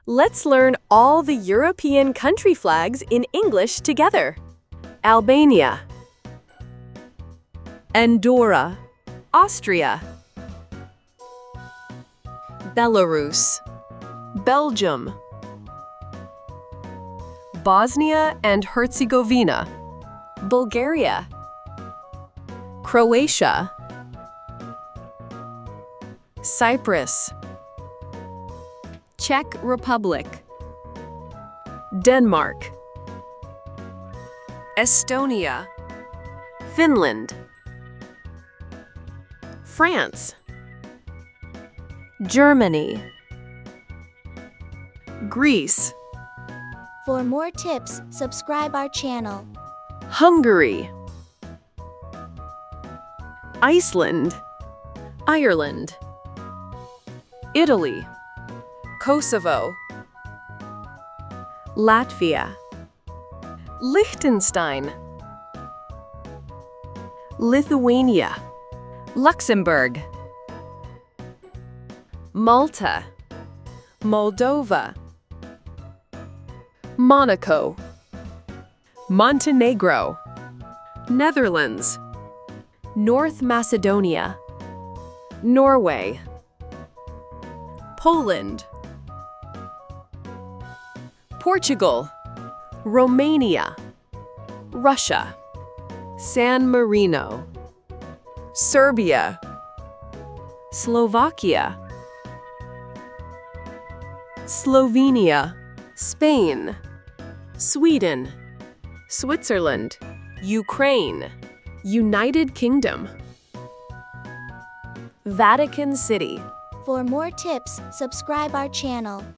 Let's learn all the European country flags in English together. Albania, Andorra, Austria, Belarus, Belgium, Bosnia and Herzegovina, Bulgaria, Croatia, Cyprus, Czech Republic, Denmark, Estonia, Finland, France, Germany, Greece, For more tips, subscribe our channel. Hungary, Iceland, Ireland, Italy, Kosovo, Latvia, Liechtenstein, Lithuania, Luxembourg, Malta, Moldova, Monaco, Montenegro, Netherlands, North Macedonia, Norway, Poland, Portugal, Romania, Russia, San Marino, Serbia, Slovakia, Slovenia, Spain, Sweden, Switzerland, Ukraine, United Kingdom, Vatican City. For more tips, subscribe our channel.